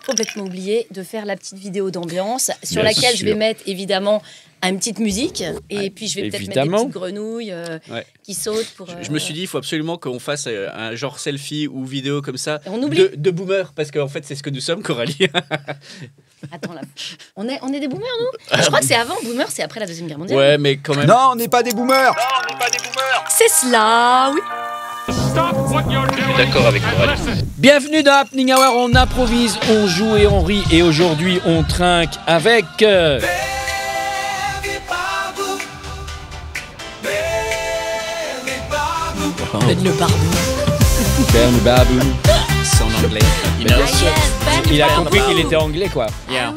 complètement oublié de faire la petite vidéo d'ambiance sur laquelle je vais mettre évidemment une petite musique et puis je vais peut-être mettre des petites grenouilles qui sautent. Je me suis dit, il faut absolument qu'on fasse un genre selfie ou vidéo comme ça on oublie. de boomer, parce qu'en fait c'est ce que nous sommes, Coralie. Attends là, on est des boomers nous? Je crois que c'est avant boomer, c'est après la Deuxième Guerre mondiale. Ouais, mais quand même. Non, on n'est pas des boomers. C'est cela, oui. Je suis d'accord avec Coralie. Bienvenue dans Happening Hour, on improvise, on joue et on rit. Et aujourd'hui, on trinque avec... Ben le Barbou. Ben le Barbou. C'est en anglais. Il a compris qu'il était anglais, quoi. Yeah.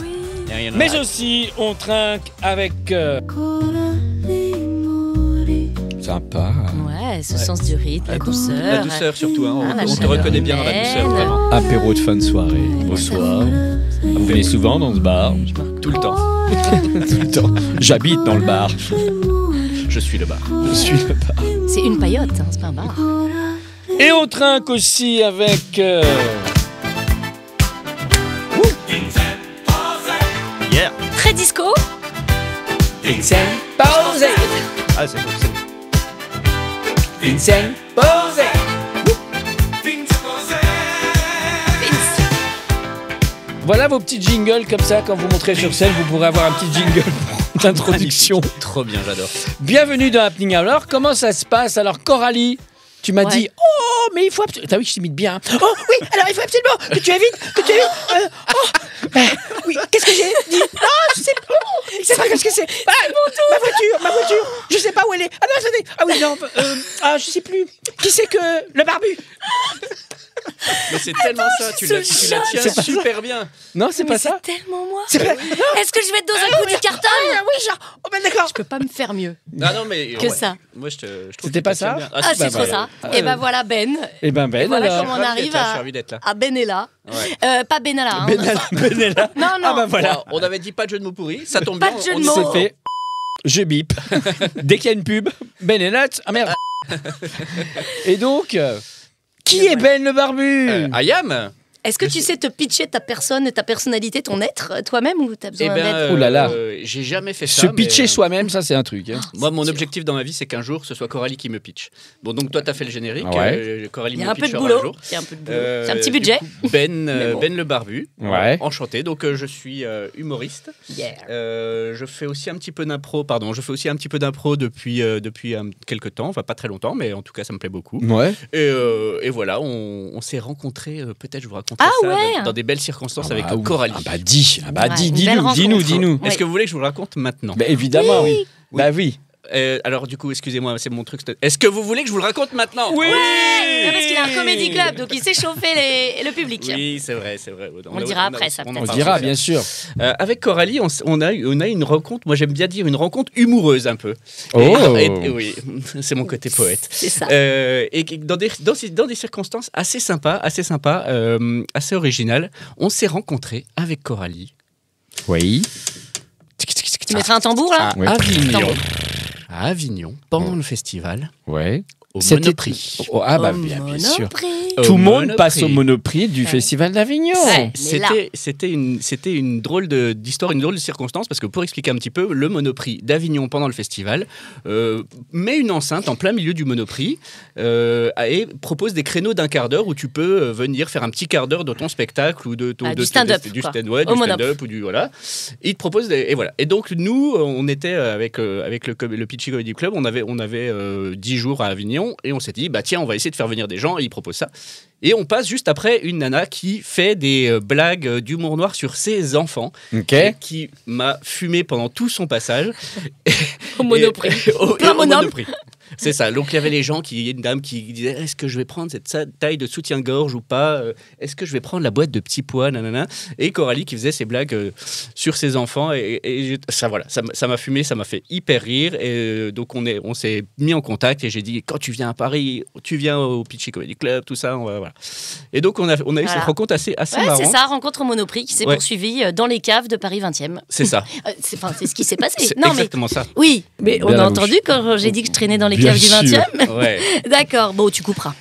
Mais aussi, on trinque avec... Sympa. Ouais, ce sens du rythme, la douceur. La douceur surtout, hein. la On te chaleur reconnaît bien dans la douceur, vraiment. Apéro de fin de soirée, au soir. Vous venez souvent dans ce bar? Tout le temps. Tout le temps. J'habite dans le bar. Je suis le bar. Je suis le bar. C'est une paillote, hein, c'est pas un bar. Et on trinque aussi avec... Yeah. Très disco. Vincent Posey. Ah, c'est bon. Vincent Posey. Voilà vos petits jingles comme ça, quand vous montrez sur scène, vous pourrez avoir un petit jingle d'introduction. Trop bien, j'adore. Bienvenue dans Happening Hour. Alors, comment ça se passe? Alors, Coralie, tu m'as dit, oh, mais il faut absolument... T'as vu que je t'imite bien. Oh, oui, alors il faut absolument que tu évites, oui, qu'est-ce que j'ai dit? Non, je sais pas. C'est pas qu'est-ce que c'est. Ma voiture, je sais pas où elle est. Ah non, attendez. Ah oui, non, je sais plus. Qui c'est que le barbu? Mais c'est tellement ça, tu la tiens super bien. Non, c'est pas ça. C'est tellement moi. C'est pas... Est-ce que je vais être dans un coup du carton? Oui, genre, oh ben d'accord. Je peux pas me faire mieux Non, mais que ça. Moi, je trouve C'était pas ça? bien. Ah, c'est trop ça. Et ben voilà Ben. Et ben Ben, voilà alors. comment on arrive à Benella. Pas Benalla. Benalla. Non. Ah ben voilà. Bon, on avait dit pas de jeu de mots pourris, ça tombe Pas bien. de jeu de on mots. C'est fait. Je bip. Dès qu'il y a une pub, Ben et Nat. Ah merde. Et donc, qui est Ben le barbu? Ayam. Est-ce que tu sais te pitcher ta personne, ta personnalité, ton être, toi-même, ou t'as besoin d'aide? Oh là là. J'ai jamais fait ça. Se pitcher soi-même, ça c'est un truc. Hein. Moi, mon objectif dans ma vie, c'est qu'un jour, ce soit Coralie qui me pitch. Bon, donc toi, t'as fait le générique. Coralie Il y a me un peu de pitchera boulot. un jour. C'est un petit budget. Ben le barbu. Ouais. Enchanté. Donc, je suis humoriste. Yeah. Je fais aussi un petit peu d'impro. Je fais aussi un petit peu d'impro depuis quelques temps. Enfin, pas très longtemps, mais en tout cas, ça me plaît beaucoup. Ouais. Et voilà, on s'est rencontrés. Peut-être je vous raconterai ça dans des belles circonstances avec Coralie. Dis-nous. Est-ce que vous voulez que je vous le raconte maintenant? Bah, évidemment, oui. Bah oui. Alors du coup, excusez-moi, c'est mon truc. Est-ce que vous voulez que je vous le raconte maintenant? Oui. Parce qu'il a un comédie club, donc il sait chauffer le public. Oui, c'est vrai. On le dira après, ça peut-être. On dira, bien sûr. Avec Coralie, on a une rencontre, moi j'aime bien dire une rencontre humoreuse un peu. Oh. Oui, c'est mon côté poète. C'est ça. Et dans des circonstances assez sympas, assez originales, on s'est rencontrés avec Coralie. Oui. Tu mettras un tambour là? Oui. À Avignon, pendant le festival. Ouais. Au Monoprix. Bien sûr. Tout le monde passe au Monoprix du Festival d'Avignon. Ouais. C'était une drôle d'histoire, une drôle de circonstance, parce que pour expliquer un petit peu, le Monoprix d'Avignon pendant le festival met une enceinte en plein milieu du Monoprix et propose des créneaux d'1 quart d'heure où tu peux venir faire un petit quart d'heure de ton spectacle ou de du stand-up. Du stand-up ou du voilà. Il te propose et voilà. Et donc nous, on était avec le Pitchy Comedy Club, on avait 10 jours à Avignon. Et on s'est dit, bah tiens, on va essayer de faire venir des gens, et ils proposent ça. Et on passe juste après une nana qui fait des blagues d'humour noir sur ses enfants, qui m'a fumé pendant tout son passage. Au Monoprix. Au Monoprix. C'est ça. Donc il y avait les gens, il y a une dame qui disait, est-ce que je vais prendre cette taille de soutien-gorge ou pas? Est-ce que je vais prendre la boîte de petits pois, nanana. Et Coralie qui faisait ses blagues sur ses enfants. Et ça, voilà, ça m'a fumé, ça m'a fait hyper rire. Et donc on s'est mis en contact et j'ai dit, quand tu viens à Paris, tu viens au Pitchy Comedy Club, tout ça. Voilà. Et donc on a eu cette rencontre assez marrante. C'est ça, rencontre au Monoprix qui s'est poursuivie dans les caves de Paris 20e. C'est ça. C'est ce qui s'est passé. C'est exactement ça. Oui, mais on a entendu quand j'ai dit que je traînais dans les caves du 20e. Ouais. D'accord, bon, tu couperas.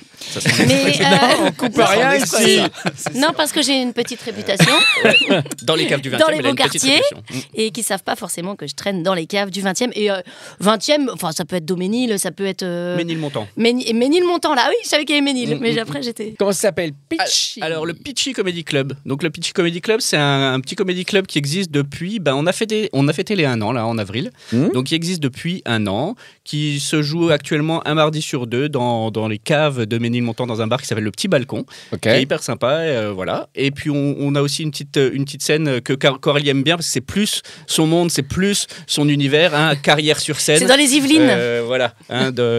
Mais non, on coupe rien ici. Non, parce que j'ai une petite réputation. Dans les caves du 20e, dans les beaux quartiers, et qui savent pas forcément que je traîne dans les caves du 20e. Et 20e, enfin, ça peut être Daumesnil, ça peut être... Ménilmontant. Ménilmontant, là. Oui, je savais qu'il y avait Ménil, mais après, j'étais... Comment ça s'appelle? Pitchy. Alors, le Pitchy Comedy Club. Donc, le Pitchy Comedy Club, c'est un petit comedy club qui existe depuis... on a fêté les 1 an, là, en avril. Donc, il existe depuis 1 an, qui se joue actuellement un mardi sur 2 dans les caves de Ménilmontant, dans un bar qui s'appelle Le Petit Balcon, qui est hyper sympa, voilà. Et puis on a aussi une petite scène que Coralie aime bien parce que c'est plus son monde, c'est plus son univers, carrière sur scène. C'est dans les Yvelines. Voilà,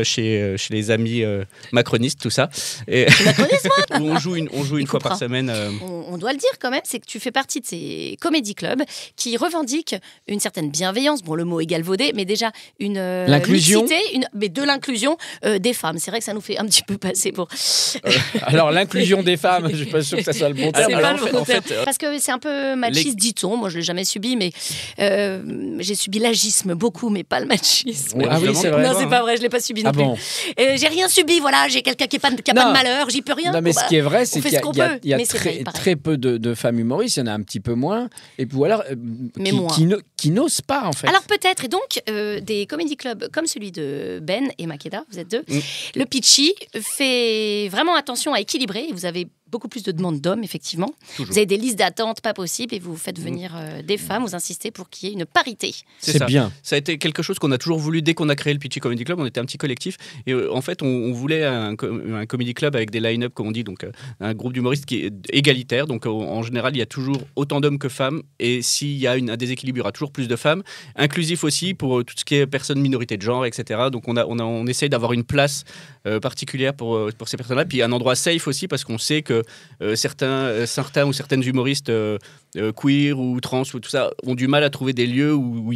chez les amis macronistes, tout ça. Et macroniste, moi. Où on joue une fois par semaine. On doit le dire quand même, c'est que tu fais partie de ces comédie clubs qui revendiquent une certaine bienveillance. Bon, le mot est galvaudé, mais déjà une l'inclusion, mais de l'inclusion des femmes. C'est vrai que ça nous fait un petit peu passer pour. Alors l'inclusion des femmes, je suis pas sûr que ça soit le bon terme. C'est pas le bon terme. Parce que c'est un peu machiste, dit-on. Moi, je l'ai jamais subi, mais j'ai subi l'agisme beaucoup, mais pas le machisme. Ah oui, c'est vrai. Non, c'est pas vrai, je l'ai pas subi non plus. Bon. J'ai rien subi, voilà. J'ai quelqu'un qui a pas de malheur, j'y peux rien. Non, mais ce qui est vrai, c'est qu'il y a très, très peu de femmes humoristes. Il y en a un petit peu moins. Et puis voilà, qui n'osent pas en fait. Alors peut-être. Et donc des comédie clubs comme celui de Ben et Makeda, vous êtes deux. Le Pitchy fait vraiment attention à équilibrer. Vous avez beaucoup plus de demandes d'hommes, effectivement. Toujours. Vous avez des listes d'attente pas possibles et vous faites venir des femmes, vous insistez pour qu'il y ait une parité. C'est ça. Bien. Ça a été quelque chose qu'on a toujours voulu dès qu'on a créé le Pitchy Comedy Club. On était un petit collectif et en fait, on voulait un comedy club avec des line-up, comme on dit, donc un groupe d'humoristes qui est égalitaire. Donc en général, il y a toujours autant d'hommes que femmes et s'il y a un déséquilibre, il y aura toujours plus de femmes. Inclusif aussi pour tout ce qui est personnes minorités de genre, etc. Donc on essaye d'avoir une place particulière pour ces personnes-là. Puis un endroit safe aussi parce qu'on sait que certains ou certaines humoristes queer ou trans ou tout ça ont du mal à trouver des lieux où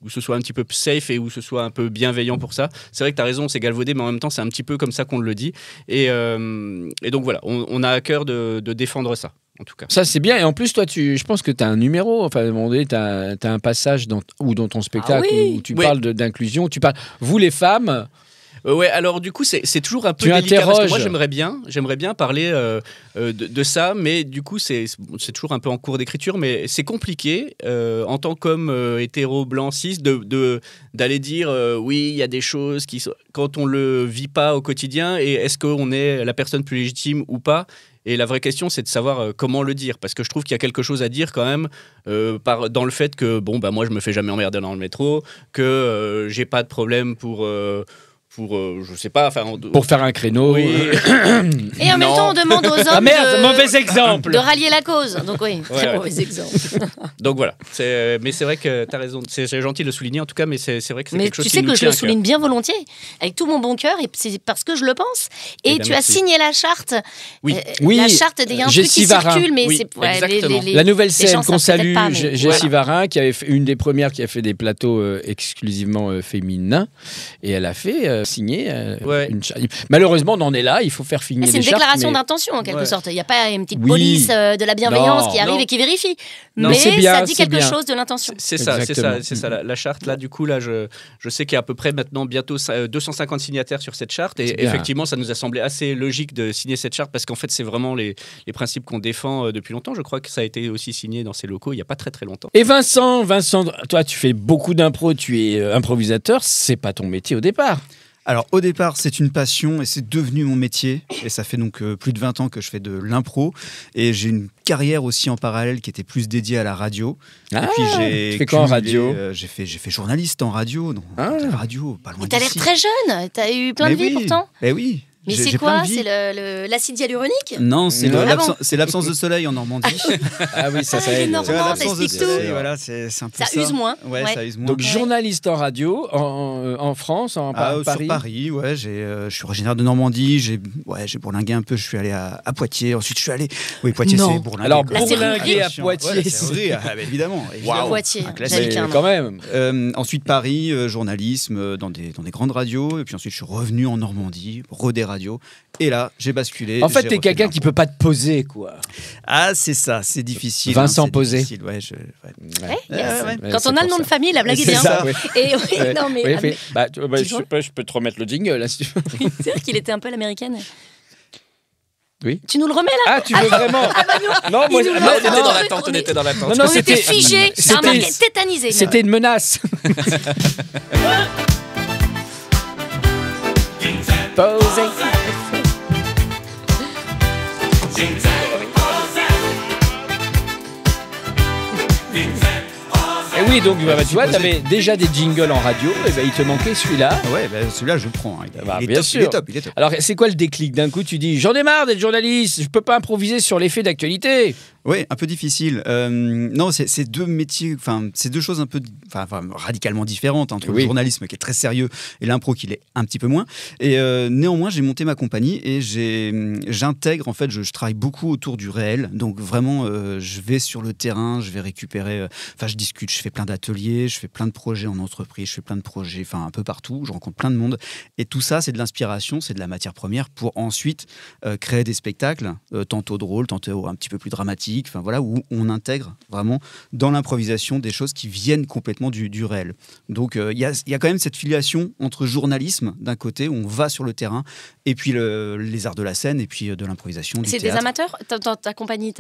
ce soit un petit peu safe et où ce soit un peu bienveillant pour ça. C'est vrai que tu as raison, c'est galvaudé, mais en même temps c'est un petit peu comme ça qu'on le dit et donc voilà, on a à cœur de défendre ça. En tout cas. Ça, c'est bien. Et en plus, toi, je pense que tu as un numéro. Enfin, à un moment donné, tu as un passage dans ton spectacle où tu parles d'inclusion. Tu parles, vous les femmes. Ouais, alors du coup, c'est toujours un peu délicat parce que moi, j'aimerais bien parler de ça, mais du coup, c'est toujours un peu en cours d'écriture, mais c'est compliqué en tant qu'homme hétéro blanc cis d'aller dire oui, il y a des choses quand on le vit pas au quotidien et est-ce qu'on est la personne plus légitime ou pas. Et la vraie question, c'est de savoir comment le dire. Parce que je trouve qu'il y a quelque chose à dire quand même dans le fait que, moi, je me fais jamais emmerder dans le métro, que j'ai pas de problème pour je sais pas, pour faire un créneau. Oui. Et en même temps, on demande aux hommes mauvais exemple. de rallier la cause. Donc oui, très mauvais exemple. Donc voilà. Mais c'est vrai que tu as raison. C'est gentil de le souligner en tout cas, mais c'est vrai que c'est quelque chose qui nous tient à cœur. Mais tu sais que je le souligne bien volontiers, avec tout mon bon cœur, et c'est parce que je le pense. Et tu as signé la charte. Oui. La charte, il y a un truc qui circule, mais c'est la nouvelle scène qu'on salue, Jessie Varin, qui avait fait une des premières qui a fait des plateaux exclusivement féminins, et elle a fait signer une charte. Malheureusement, on en est là, il faut faire finir les chartes. C'est une déclaration d'intention en quelque sorte. Il n'y a pas une petite police de la bienveillance qui arrive et qui vérifie. Mais ça dit quelque chose de l'intention. C'est ça. La charte, là, du coup, là, je sais qu'il y a à peu près maintenant bientôt 250 signataires sur cette charte. Et effectivement, ça nous a semblé assez logique de signer cette charte parce qu'en fait, c'est vraiment les principes qu'on défend depuis longtemps. Je crois que ça a été aussi signé dans ces locaux il n'y a pas très très longtemps. Et Vincent, toi, tu fais beaucoup d'impro, tu es improvisateur. C'est pas ton métier au départ. Alors au départ, c'est une passion et c'est devenu mon métier. Et ça fait donc plus de 20 ans que je fais de l'impro. Et j'ai une carrière aussi en parallèle qui était plus dédiée à la radio. Ah, et puis tu fais quoi en radio ? J'ai fait journaliste en radio. La radio, pas loin d'ici. T'as l'air très jeune, t'as eu plein de vie pourtant. Eh oui. Mais c'est quoi ? C'est l'acide hyaluronique ? Non, c'est l'absence de soleil en Normandie. Ah oui, ça aide. L'absence de soleil, voilà, c'est un peu ça. Ça use moins. Ouais, ça use moins. Donc journaliste en radio, en France, Paris. Sur Paris, ouais. Je suis originaire de Normandie. J'ai bourlingué un peu. Je suis allé à Poitiers. Ensuite, je suis allé. Oui, Poitiers, c'est bourlingué. Alors bourlinguer à Poitiers, évidemment. Poitiers, quand même. Ensuite Paris, journalisme dans des grandes radios. Et puis ensuite, je suis revenu en Normandie, des radios. Et là, j'ai basculé. En fait, t'es quelqu'un qui peut pas te poser, quoi. Ah, c'est ça, c'est difficile. Vincent Posé. Quand on a le nom de famille, la blague est bien. Ça, et non mais. Je peux te remettre le jingle là. C'est vrai qu'il était un peu l'américaine. Oui. Tu nous le remets là? Ah, tu veux vraiment? Non, moi, il nous Ah, l'a- non, on était non, dans l'attente, on était dans l'attente. Non, On était figés, c'était- on était tétanisés. C'était une menace. Posé. Et oui, donc bah, tu vois, tu avais déjà des jingles en radio, et ben il te manquait celui-là. Ouais, bah, celui-là, je le prends. Hein. Bah, Il est bien top, sûr. il est top, il est top. Alors, c'est quoi le déclic? D'un coup, tu dis, j'en ai marre d'être journaliste, je peux pas improviser sur les faits d'actualité. Oui, un peu difficile. Non, c'est deux métiers, enfin, c'est deux choses un peu, radicalement différentes entre Oui. le journalisme qui est très sérieux et l'impro qui l'est un petit peu moins. Et néanmoins, j'ai monté ma compagnie et j'intègre, en fait, je travaille beaucoup autour du réel. Donc vraiment, je vais sur le terrain, je vais récupérer, je discute, je fais plein d'ateliers, je fais plein de projets en entreprise, je fais plein de projets, un peu partout, je rencontre plein de monde. Et tout ça, c'est de l'inspiration, c'est de la matière première pour ensuite créer des spectacles, tantôt drôles, tantôt un petit peu plus dramatiques. Où on intègre vraiment dans l'improvisation des choses qui viennent complètement du réel. Donc il y a quand même cette filiation entre journalisme d'un côté où on va sur le terrain et puis les arts de la scène et puis de l'improvisation du C'est des théâtre. amateurs? Ta compagnie,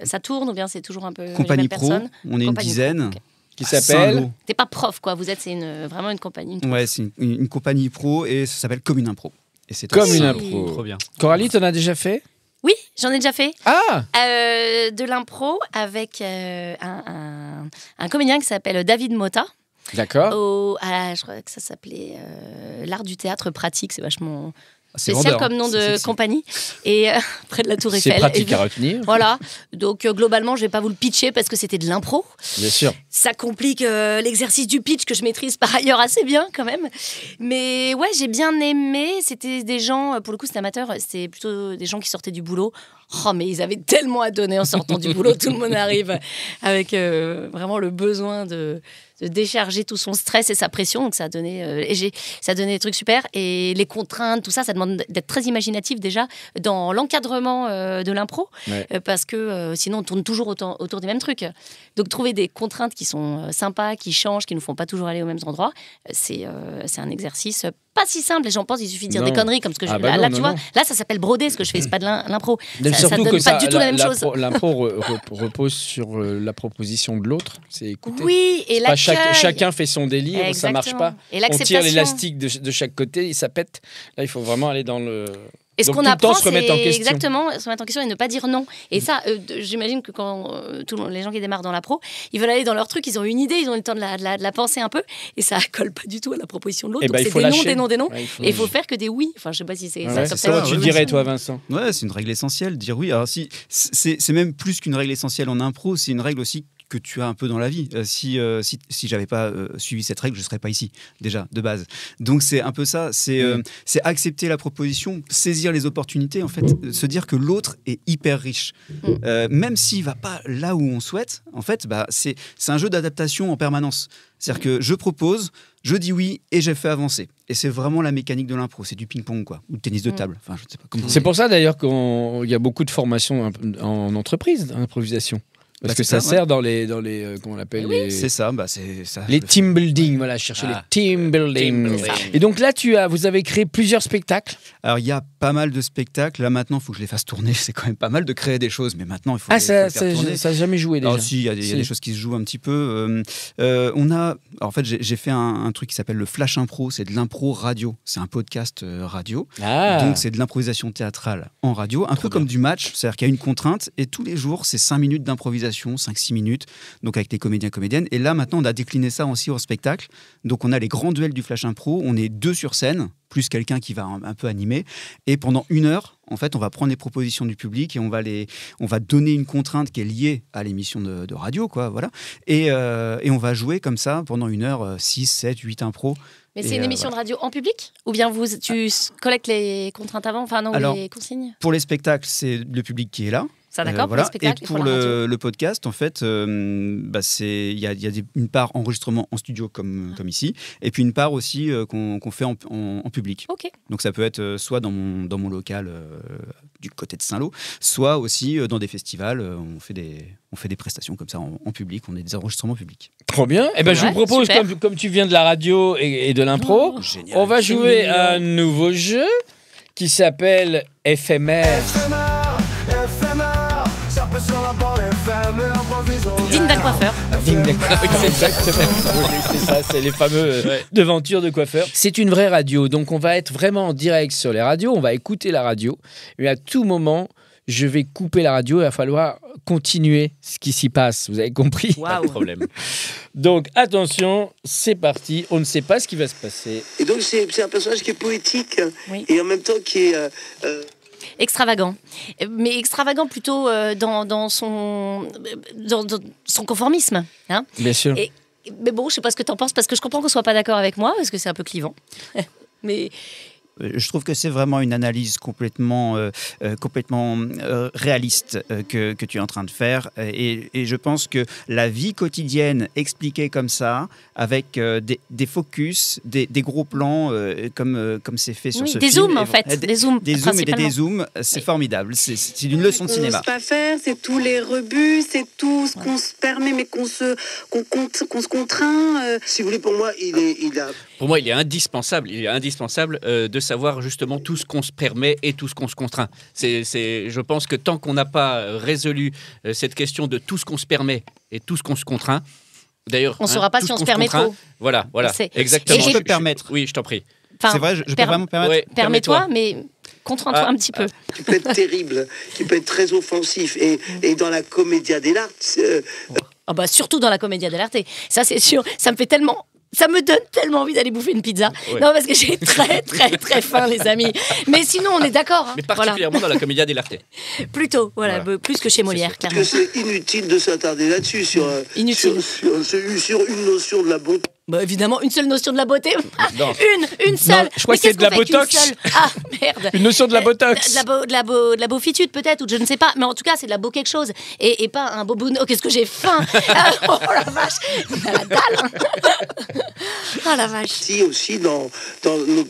ça tourne ou bien c'est toujours un peu Compagnie les mêmes pro, personnes? on est une Compagnie dizaine. pro, ok. Qui à s'appelle Saint-Lô. T'es pas prof, quoi. Vous êtes vraiment une compagnie. Ouais, c'est une compagnie pro et ça s'appelle Comme une impro. Et c'est Comme aussi- une Oui. impro. Trop bien. Coralie, t'en as déjà fait? Oui, j'en ai déjà fait. Ah, De l'impro avec un comédien qui s'appelle David Motta. d'accord. Je crois que ça s'appelait l'art du théâtre pratique. C'est vachement c'est spécial vendeur, comme nom c'est de sexy. compagnie. Et près de la Tour C'est Eiffel. pratique Et à retenir, voilà. Donc globalement, je vais pas vous le pitcher parce que c'était de l'impro. bien sûr. Ça complique l'exercice du pitch que je maîtrise par ailleurs assez bien quand même. Mais ouais, j'ai bien aimé. C'était des gens, pour le coup, c'était amateur. C'était plutôt des gens qui sortaient du boulot. Oh, mais ils avaient tellement à donner en sortant du boulot. Tout le monde arrive avec vraiment le besoin de décharger tout son stress et sa pression. Donc ça a donné, ça a donné des trucs super. Et les contraintes, tout ça, ça demande d'être très imaginatif déjà dans l'encadrement de l'impro. Ouais. Parce que sinon, on tourne toujours autour des mêmes trucs. Donc trouver des contraintes qui sont sympas, qui changent, qui ne nous font pas toujours aller aux mêmes endroits, c'est un exercice pas si simple. Les gens pensent qu'il suffit de dire Non. des conneries comme ce que Ah je bah là, non, là, non, tu vois, non. là ça s'appelle broder ce que je fais, c'est pas de l'impro. Mais Ça surtout donne que pas ça, du tout la même chose. L'impro repose sur la proposition de l'autre. C'est écouter. Oui, et Pas l'accueil. chacun fait son délire, ça marche Exactement. pas. Et On tire l'acceptation. l'élastique de chaque côté et ça pète. Là, il faut vraiment aller dans le. Et ce Donc, qu'on tout le apprend, temps, se remettre en c'est question. exactement se remettre en question et ne pas dire non. Et ça, j'imagine que quand les gens qui démarrent dans la pro, ils veulent aller dans leur truc, ils ont une idée, ils ont le temps de la penser un peu, et ça colle pas du tout à la proposition de l'autre. Eh Donc ben, il c'est faut des noms, lâcher. des noms, des noms. Ouais, Et il faut faire que des oui. Enfin, je sais pas si c'est Ouais, ça. c'est top ça, Comment top. tu oui, dirais, oui. toi, Vincent? Ouais, c'est une règle essentielle, dire oui. Alors si c'est même plus qu'une règle essentielle en impro, c'est une règle aussi que tu as un peu dans la vie. Si j'avais pas suivi cette règle, je serais pas ici déjà de base. Donc c'est un peu ça, c'est accepter la proposition, saisir les opportunités, en fait, se dire que l'autre est hyper riche, même s'il va pas là où on souhaite. En fait, c'est un jeu d'adaptation en permanence. C'est-à-dire que je propose, je dis oui et j'ai fait avancer. Et c'est vraiment la mécanique de l'impro, c'est du ping-pong quoi, ou du tennis de table. Enfin, je sais pas comment. C'est pour ça d'ailleurs qu'il y a beaucoup de formations en entreprise d'improvisation. Parce Bah, que c'est ça ça, sert dans les comment on l'appelle C'est ça, c'est ça. les team building, voilà, chercher les team building. Et donc là, vous avez créé plusieurs spectacles. Alors il y a pas mal de spectacles. Là maintenant, il faut que je les fasse tourner. C'est quand même pas mal de créer des choses, mais maintenant il faut. Ah, faut ça les faire tourner. n'a jamais joué déjà. Alors si, il y a des choses qui se jouent un petit peu. On a, alors, en fait, j'ai fait un truc qui s'appelle le Flash Impro. C'est de l'impro radio. C'est un podcast radio. Ah. Donc c'est de l'improvisation théâtrale en radio, un peu comme du match. C'est-à-dire qu'il y a une contrainte et tous les jours c'est 5 minutes d'improvisation, 5-6 minutes. Donc avec des comédiens, comédiennes. Et là maintenant on a décliné ça aussi en spectacle. Donc on a les grands duels du Flash Impro. On est 2 sur scène, plus quelqu'un qui va un peu animer. Et pendant 1 heure, en fait, on va prendre les propositions du public et on va donner une contrainte qui est liée à l'émission de radio, quoi, voilà. Et on va jouer comme ça pendant 1 heure, 6, 7, 8 impros. Mais c'est une émission de radio en public? Ou bien tu collectes les contraintes avant? Enfin non, Alors, les consignes? Pour les spectacles, c'est le public qui est là. Ça d'accord, Voilà. pour les spectacles Et pour la radio. le podcast, en fait, il y a une part enregistrement en studio comme ici, et puis une part aussi qu'on fait en public. Ok. Donc ça peut être soit dans mon local du côté de Saint-Lô, soit aussi dans des festivals. On fait des prestations comme ça en public, on a des enregistrements publics. Trop bien. Eh ben, je Ouais, vous propose, super. comme tu viens de la radio et de l'impro, Oh, on va c'est jouer mignon. à un nouveau jeu qui s'appelle Éphémère. coiffeur. Exactement. Oui, c'est ça, c'est les fameux devantures de coiffeur. C'est une vraie radio, donc on va être vraiment en direct sur les radios, on va écouter la radio, mais à tout moment, je vais couper la radio, il va falloir continuer ce qui s'y passe, vous avez compris? Pas de problème. Donc attention, c'est parti, on ne sait pas ce qui va se passer. Et donc c'est un personnage qui est poétique Oui. et en même temps qui est... Extravagant. Mais extravagant plutôt dans son conformisme. Hein. Bien sûr. Mais bon, je sais pas ce que tu en penses, parce que je comprends qu'on soit pas d'accord avec moi, parce que c'est un peu clivant. Mais... Je trouve que c'est vraiment une analyse complètement réaliste que tu es en train de faire. Et je pense que la vie quotidienne expliquée comme ça, avec des focus, des gros plans, comme c'est fait sur ce des film. zooms, en fait. Des zooms et des principalement. zooms, c'est formidable. C'est une leçon de cinéma. Pas faire, c'est tous les rebuts, c'est tout ce qu'on se permet, mais qu'on se contraint. Si vous voulez, pour moi, il a... Pour moi, il est indispensable de savoir justement tout ce qu'on se permet et tout ce qu'on se contraint. Je pense que tant qu'on n'a pas résolu cette question de tout ce qu'on se permet et tout ce qu'on se contraint, d'ailleurs... On ne saura pas si on se permet trop. Voilà, exactement. Je peux me permettre. Oui, je t'en prie. Enfin, C'est vrai, je peux vraiment me permettre. Ouais, permets-toi, mais contrains-toi un petit peu. qui peut être terrible, qui peut être très offensif. Et dans la commedia dell'arte... Ah bah, surtout dans la commedia dell'arte. Ça, c'est sûr. Ça me donne tellement envie d'aller bouffer une pizza. Ouais. Non, parce que j'ai très, très, très faim, les amis. Mais sinon, on est d'accord. Hein. Mais particulièrement dans la commedia dell'arte. Plutôt, voilà. Plus que chez Molière, Parce clairement. que c'est inutile de s'attarder là-dessus, sur une notion de la bonté. Bah, évidemment, une seule notion de la beauté. Non. Une seule. Non, je crois Mais que c'est qu'est-ce de la qu'on fait qu'une botox. seule Ah, merde. Une notion de la botox. De la beaufitude, peut-être, ou je ne sais pas. Mais en tout cas, c'est de la beau quelque chose. Et pas un beau bout. Oh, qu'est-ce que j'ai faim. Oh la vache. On a la dalle. Hein. Oh la vache. Si, aussi dans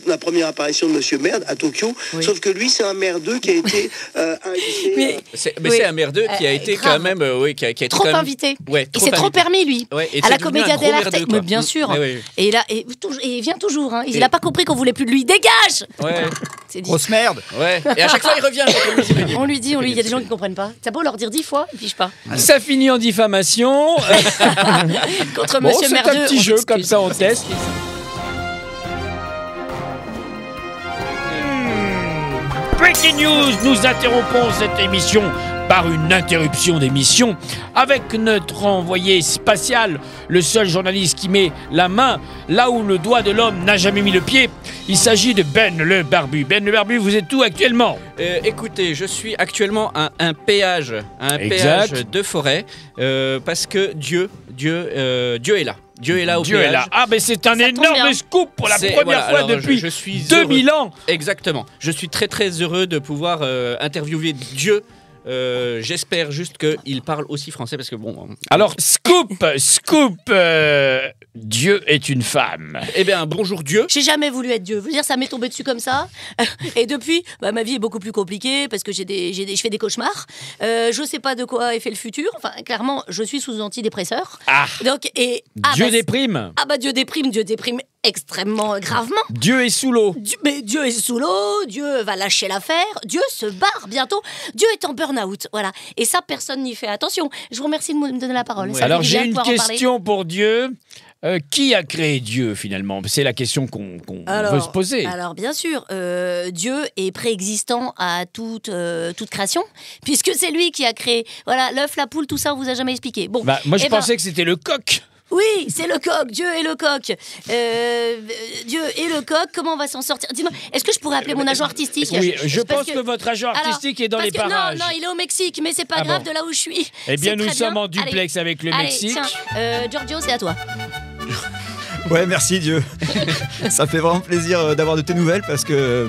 la première apparition de Monsieur Merde à Tokyo, Oui. sauf que lui, c'est un merdeux qui a été invité... Mais C'est un merdeux qui a été grave. quand même... qui a été trop quand même... invité. Ouais, Il s'est trop invité. permis, lui. Ouais, et À la c'est devenu commedia un gros dell'arte. merdeux, quoi. Mais bien sûr. Ouais, ouais. Et il vient toujours. Hein. Il n'a pas compris qu'on voulait plus de lui. Dégage. Ouais, C'est dit. Grosse merde. ouais. Et à chaque fois, il revient. On lui dit. Il y a des gens qui ne comprennent pas. T'as beau leur dire 10 fois, ils pigent pas. Ça finit en diffamation. Contre Bon, Monsieur c'est Merdeux. un petit on jeu, s'excuse. comme ça on teste. Breaking news, nous interrompons cette émission par une interruption d'émission avec notre envoyé spatial, le seul journaliste qui met la main là où le doigt de l'homme n'a jamais mis le pied. Il s'agit de Ben le Barbu. Ben le Barbu, vous êtes où actuellement? Écoutez, je suis actuellement à un péage Exact. de forêt parce que Dieu est là. Dieu est là au Dieu péage. est là. Ah, mais c'est un Ça tombe énorme bien. scoop pour la C'est- première voilà, fois alors, depuis je suis 2000 ans. Exactement. Je suis très très heureux de pouvoir interviewer Dieu. J'espère juste qu'il parle aussi français parce que bon. Alors, scoop, Dieu est une femme. Eh bien, bonjour Dieu. J'ai jamais voulu être Dieu. Vous dire, ça m'est tombé dessus comme ça. Et depuis, ma vie est beaucoup plus compliquée parce que je fais des cauchemars. Je sais pas de quoi est fait le futur. Enfin, clairement, je suis sous antidépresseur. Ah, Donc, Dieu déprime. Dieu déprime extrêmement gravement. Dieu est sous l'eau. Mais Dieu est sous l'eau, Dieu va lâcher l'affaire, Dieu se barre bientôt, Dieu est en burn-out, voilà. Et ça, personne n'y fait attention. Je vous remercie de me donner la parole. Ouais. Ça fait Alors, du j'ai bien de une pouvoir en parler. question pour Dieu. Qui a créé Dieu, finalement? C'est la question qu'on veut se poser. Alors, bien sûr, Dieu est préexistant à toute création, puisque c'est lui qui a créé. Voilà, l'œuf, la poule, tout ça, on vous a jamais expliqué. Bon, Bah, moi, je eh ben, pensais que c'était le coq. oui, c'est le coq, Dieu est le coq. Dieu est le coq, comment on va s'en sortir? Dis-moi, est-ce que je pourrais appeler mon agent artistique? Oui, je Parce pense que votre agent artistique est dans parce les que parages. Non, il est au Mexique, mais c'est pas Ah grave bon. de là où je suis. Eh bien, C'est nous très sommes bien. en duplex avec le Allez, Mexique. tiens, Giorgio, c'est à toi. Ouais, merci Dieu. Ça fait vraiment plaisir d'avoir de tes nouvelles parce que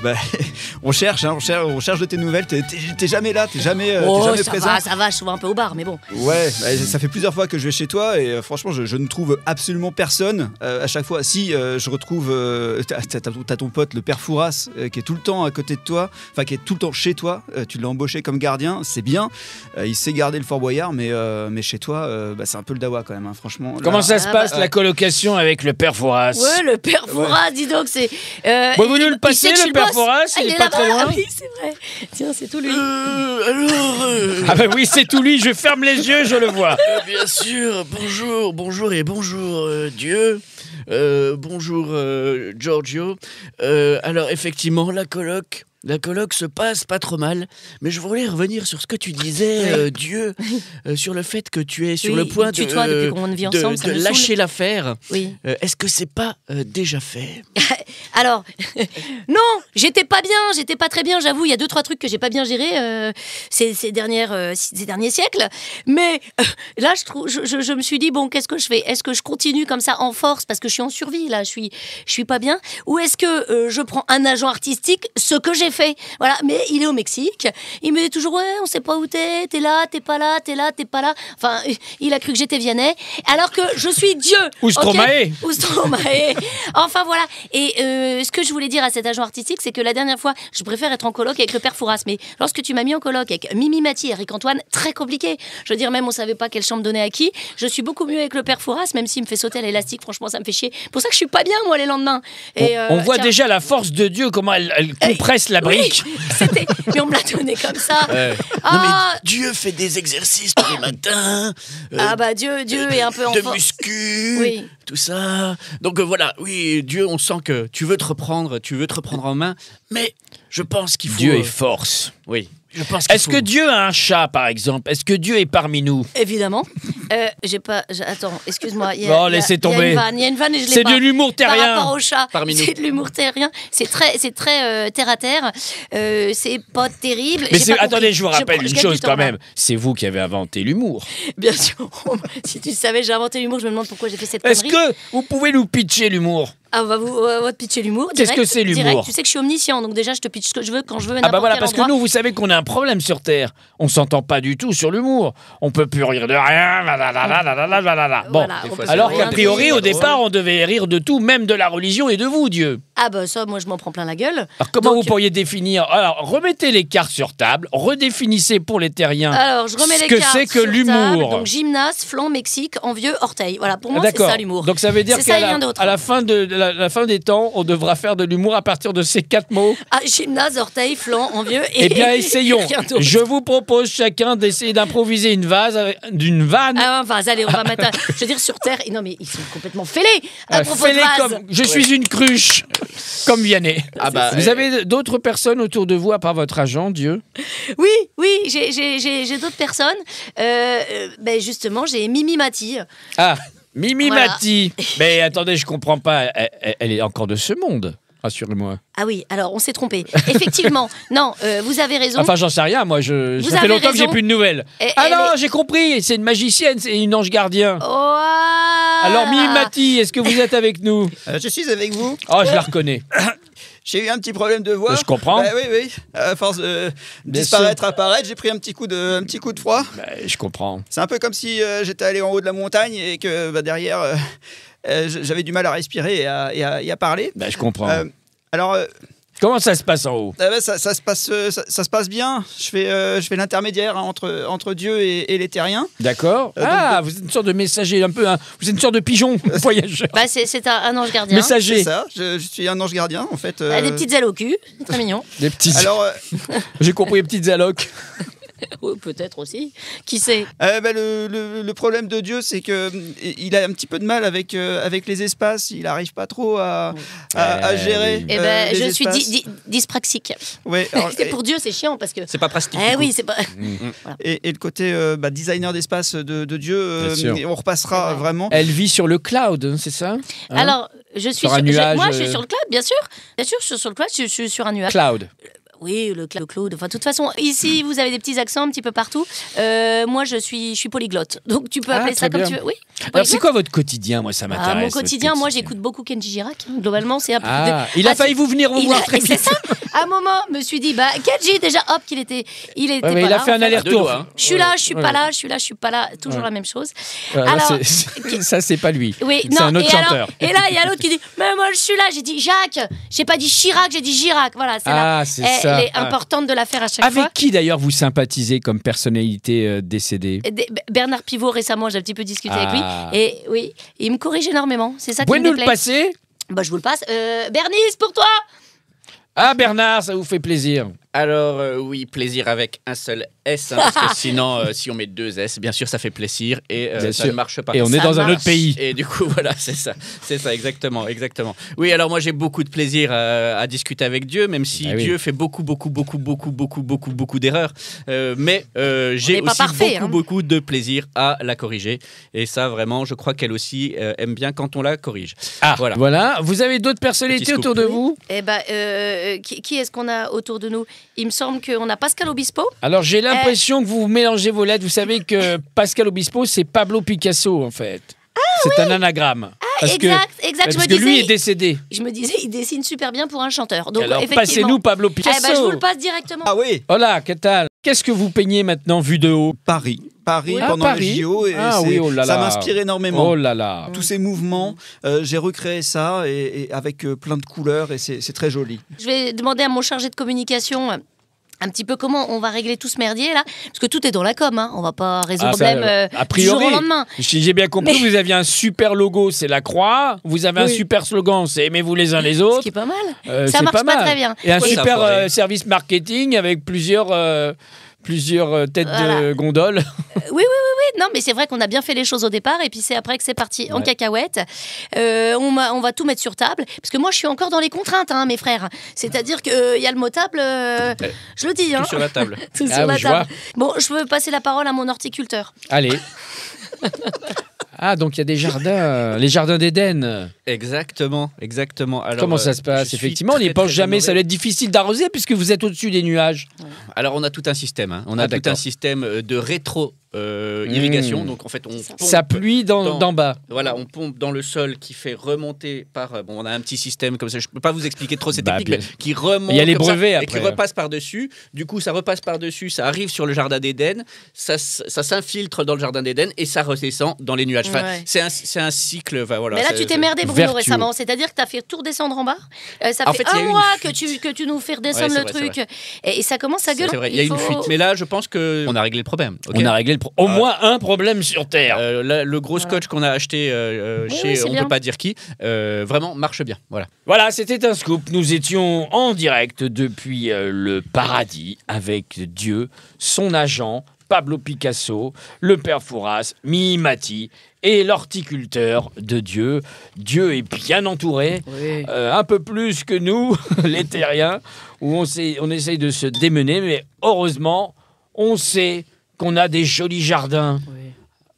on cherche de tes nouvelles. T'es jamais là, t'es jamais Ça présent. va, je suis un peu au bar, mais bon. Ouais, ça fait plusieurs fois que je vais chez toi et franchement, je ne trouve absolument personne à chaque fois. Si je retrouve, t'as ton pote le père Fouras qui est tout le temps à côté de toi, enfin qui est tout le temps chez toi. Tu l'as embauché comme gardien, c'est bien. Il sait garder le Fort Boyard, mais chez toi, c'est un peu le dawa quand même, hein, franchement. Comment Là, ça se passe, la colocation avec le père Fouras? Ouais, le père père Fouras, dis donc, c'est... Bon, vous nous le passez, le père Fouras, il est pas très loin. Ah oui, c'est vrai. Tiens, c'est tout lui. Ah bah oui, c'est tout lui, je ferme les yeux, je le vois. Bien sûr, bonjour Dieu. Bonjour Giorgio. Alors effectivement, la coloc se passe pas trop mal, mais je voulais revenir sur ce que tu disais, Dieu, sur le fait que tu es sur le point de lâcher l'affaire. Oui. Est-ce que c'est pas déjà fait? Alors, non, j'étais pas très bien, j'avoue. Il y a 2-3 trucs que j'ai pas bien gérés ces derniers siècles. Mais là, je me suis dit, bon, qu'est-ce que je fais? Est-ce que je continue comme ça en force parce que je suis en survie, là, je suis pas bien? Ou est-ce que je prends un agent artistique, ce que j'ai fait? Voilà, mais il est au Mexique. Il me dit toujours, ouais, on sait pas où t'es là, t'es pas là, t'es là, t'es pas là. Enfin, il a cru que j'étais Vianney, alors que je suis Dieu. Ou Stromae. Ou Stromae. Enfin, voilà. Et ce que je voulais dire à cet agent artistique, c'est que la dernière fois, je préfère être en coloc avec le père Fouras. Mais lorsque tu m'as mis en coloc avec Mimi Mati et Eric Antoine, très compliqué. Je veux dire, même on savait pas quelle chambre donner à qui. Je suis beaucoup mieux avec le père Fouras, même s'il me fait sauter à l'élastique. Franchement, ça me fait chier. Pour ça que je suis pas bien, moi, les lendemains. Et, on voit déjà la force de Dieu, comment elle compresse la brique. Oui, mais on me l'a donné comme ça. Non mais Dieu fait des exercices tous les matins. Dieu est un peu en de force. muscu, Oui. tout ça. Donc voilà, oui, Dieu, on sent que tu veux te reprendre en main, mais je pense qu'il faut... Dieu est force. Oui. Est-ce que Dieu a un chat, par exemple? Est-ce que Dieu est parmi nous? Évidemment. Attends, excuse-moi. Laissez tomber. Il y a une vanne et je l'ai C'est pas. de l'humour terrien. Par rapport au chat, Parmi nous. c'est de l'humour terrien. C'est très terre à terre. C'est pas terrible. Mais J'ai pas attendez, compris. je vous rappelle je une gagne chose du temps, quand là. même. C'est vous qui avez inventé l'humour. Bien sûr. Si tu savais, j'ai inventé l'humour. Je me demande pourquoi j'ai fait cette Est-ce connerie. que vous pouvez nous pitcher l'humour? On va te pitcher l'humour. Qu'est-ce direct, que c'est l'humour? direct. Tu sais que je suis omniscient, donc déjà je te pitch ce que je veux quand je veux. Ah bah voilà, quel parce que endroit. nous, vous savez qu'on a un problème sur Terre. On s'entend pas du tout sur l'humour. On peut plus rire de rien. Bon, Voilà, on peut alors rien qu'a priori, dire. au départ, on devait rire de tout, même de la religion et de vous, Dieu. Ah bah ça, moi je m'en prends plein la gueule. Alors comment Donc, vous pourriez définir? Alors, remettez les cartes sur table, redéfinissez pour les terriens Alors, je remets ce les que cartes c'est que sur l'humour. table. Donc, gymnase, flanc, Mexique, envieux, orteil. Voilà, pour moi, c'est D'accord. ça l'humour. Donc ça veut dire C'est ça et qu'à rien d'autre. la fin la fin des temps, on devra faire de l'humour à partir de ces 4 mots. Ah, gymnase, orteil, flanc, envieux et... Eh bien, essayons. rien d'autre. Je vous propose chacun d'essayer d'improviser d'une vanne. Ah, enfin, allez, on va mettre... Je veux dire, sur Terre... Non, mais ils sont complètement fêlés à propos de Fais-les vase. comme je suis une cruche, comme Vianney. Vous avez d'autres personnes autour de vous à part votre agent, Dieu? Oui, j'ai d'autres personnes. Ben justement, j'ai Mimi Mati. Ah, Mimi Voilà. Mati. Mais attendez, je comprends pas. Elle est encore de ce monde, rassurez-moi. Ah oui, alors on s'est trompé. Effectivement, non, vous avez raison. Enfin, j'en sais rien, moi. Ça fait avez longtemps que j'ai raison. plus de nouvelles. Et- Ah elle non, est- j'ai compris. C'est une magicienne, c'est une ange gardien. Oh. Alors, Mimi Mati, est-ce que vous êtes avec nous? Je suis avec vous. Oh, je la reconnais. J'ai eu un petit problème de voix. Je comprends. Oui. À force de Bien disparaître, apparaître, j'ai pris un petit coup de froid. Je comprends. C'est un peu comme si j'étais allé en haut de la montagne et que derrière, j'avais du mal à respirer et à parler. Je comprends. Alors, Comment ça se passe en haut? ça se passe bien. Je fais l'intermédiaire entre Dieu et les terriens. D'accord. Vous êtes une sorte de messager, un peu. Vous êtes une sorte de pigeon voyageur. Bah, c'est un ange gardien. Messager. C'est ça. Je suis un ange gardien en fait. Des petites ailes au cul, c'est très mignon. Des petits. Alors, J'ai compris les petites allocs. Ou peut-être aussi. Qui sait? le problème de Dieu, c'est que il a un petit peu de mal avec les espaces. Il n'arrive pas trop à gérer. Eh ben, les je suis espaces. dyspraxique. Ouais, alors, C'est pour Dieu, c'est chiant parce que. C'est pas pratique. Eh du coup. oui, c'est pas. et le côté designer d'espace de Dieu, Bien sûr. on repassera vraiment. Elle vit sur le cloud, hein, c'est ça? Hein? Alors, je suis Sur un nuage, moi, je suis sur le cloud, bien sûr. Bien sûr, je suis sur le cloud, je suis sur un nuage. Cloud. Oui, le cloud. Enfin, de toute façon, ici, vous avez des petits accents un petit peu partout. Moi, je suis polyglotte. Donc, tu peux appeler ça très comme bien. tu veux. Oui. Alors, c'est quoi votre quotidien? Moi, ça m'intéresse. Mon quotidien, moi, j'écoute beaucoup Kenji Girac. Globalement, c'est un peu. Il a failli vous venir vous voir très et c'est vite. ça. À un moment, me suis dit, Kenji, déjà, hop, il était Ouais, pas mais il là. a fait un aller-retour. Je suis là, je suis pas là, je suis là, je suis pas là. Toujours la même chose. Alors, ça, c'est pas lui. Oui, c'est non, un autre chanteur. Et là, il y a l'autre qui dit, mais moi, je suis là. J'ai dit Jacques. J'ai pas dit Chirac, j'ai dit Girac. Voilà, c'est là. C'est ça. Elle est importante de la faire à chaque Avec fois. qui d'ailleurs vous sympathisez comme personnalité décédée? Bernard Pivot, récemment, j'ai un petit peu discuté avec lui. Ah. Et oui, il me corrige énormément. C'est ça Vous qui pouvez me nous le déplaît. passer? Bah, je vous le passe. Bernice, pour toi. Ah, Bernard, ça vous fait plaisir. Alors, oui, plaisir avec un seul S, hein, parce que sinon, si on met 2 S, bien sûr, ça fait plaisir et Bien ça sûr. ne marche pas. Et on est dans un autre pays. Et du coup, voilà, c'est ça, exactement. Oui, alors moi, j'ai beaucoup de plaisir à discuter avec Dieu, même si Dieu fait beaucoup d'erreurs. Mais j'ai pas aussi parfait, beaucoup de plaisir à la corriger. Et ça, vraiment, je crois qu'elle aussi aime bien quand on la corrige. Ah, voilà. Vous avez d'autres personnalités autour de vous? Eh ben, qui est-ce qu'on a autour de nous? Il me semble qu'on a Pascal Obispo. Alors, j'ai l'impression que vous mélangez vos lettres. Vous savez que Pascal Obispo, c'est Pablo Picasso, en fait. C'est un anagramme. Exact. Parce que lui est décédé. Je me disais, il dessine super bien pour un chanteur. Donc, Alors, effectivement. passez-nous Pablo Picasso. Eh ben, je vous le passe directement. Ah oui. Hola, que tal? Qu'est-ce que vous peignez maintenant, vu de haut? Paris Oui. pendant Paris. les JO, et Oh là ça là. m'inspire énormément. Oh là là. Tous ces mouvements, j'ai recréé ça et avec plein de couleurs et c'est très joli. Je vais demander à mon chargé de communication un petit peu comment on va régler tout ce merdier là, parce que tout est dans la com, hein. On va pas résoudre le problème a du jour priori, au lendemain. Si j'ai bien compris, vous aviez un super logo, c'est la croix. Vous avez un super slogan, c'est aimez-vous les uns les Ce autres. qui est pas mal. C'est Ça marche pas mal. très bien. Et un Oui. super service marketing avec plusieurs têtes de gondole. Oui. Non, mais c'est vrai qu'on a bien fait les choses au départ, et puis c'est après que c'est parti en cacahuète. On va tout mettre sur table, parce que moi je suis encore dans les contraintes, hein, mes frères. C'est-à-dire qu'il y a le mot table, je le dis. Hein. Tout sur la table. Tout sur Ah la oui, je table. Bon, je veux passer la parole à mon horticulteur. Allez. Ah, donc il y a des jardins, les jardins d'Éden. Exactement. Alors, Comment ça se passe? je suis Effectivement, on n'y très, pense très jamais. honoré. Ça va être difficile d'arroser puisque vous êtes au-dessus des nuages. Alors, on a tout un système. Hein. On a Ah, tout d'accord. un système de rétro-irrigation. Donc, en fait, on pompe Ça pluie d'en bas. Voilà, on pompe dans le sol qui fait remonter par... Bon, on a un petit système comme ça, je ne peux pas vous expliquer trop ces techniques, bien. mais qui remonte Il y a les comme ça, brevets et après. qui repasse par-dessus. Du coup, ça repasse par-dessus, ça arrive sur le jardin d'Éden, ça s'infiltre dans le jardin d'Éden et ça redescend dans les nuages. Enfin, Ouais. c'est un cycle... Enfin, voilà, Mais là, c'est- tu t'es merdé, Bruno, vertueux. récemment. C'est-à-dire que tu as fait tout redescendre en bas. Ça En fait fait, il y a un eu mois une que tu nous fais redescendre Ouais, le c'est vrai, truc. Et ça commence à gueuler. C'est vrai, il y a une fuite. Mais là, je pense qu'on a réglé le problème. ok. On a réglé au moins un problème sur Terre. Là, le gros scotch qu'on a acheté chez c'est on bien. peut pas dire qui, vraiment marche bien. Voilà. Voilà, c'était un scoop. Nous étions en direct depuis le paradis avec Dieu, son agent, Pablo Picasso, le père Fouras, Mimati et l'horticulteur de Dieu. Dieu est bien entouré, un peu plus que nous, les terriens, où on essaye de se démener, mais heureusement, on sait qu'on a des jolis jardins.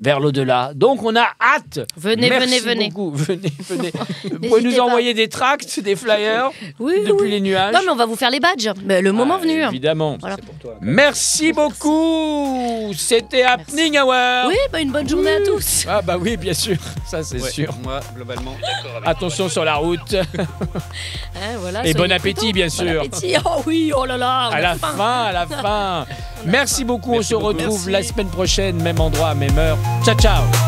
Vers l'au-delà. Donc, on a hâte. Venez, Merci venez. beaucoup. Venez. Vous pouvez N'hésitez nous pas. envoyer des tracts, des flyers depuis les nuages. Non, mais on va vous faire les badges. Mais le moment venu. Évidemment. Voilà. Merci beaucoup. C'était Happening Hour. Oui, une bonne journée à tous. Ah bah oui, bien sûr. Ça, c'est Ouais, sûr. Moi, globalement, d'accord avec Attention sur la route. Voilà, Et soyez bon appétit, prudents. bien Bon sûr. appétit. Oh oui, oh là là. on À a la faim. fin, à la fin. Merci beaucoup. Merci on se beaucoup. retrouve Merci. la semaine prochaine, même endroit, même heure. Ciao, ciao.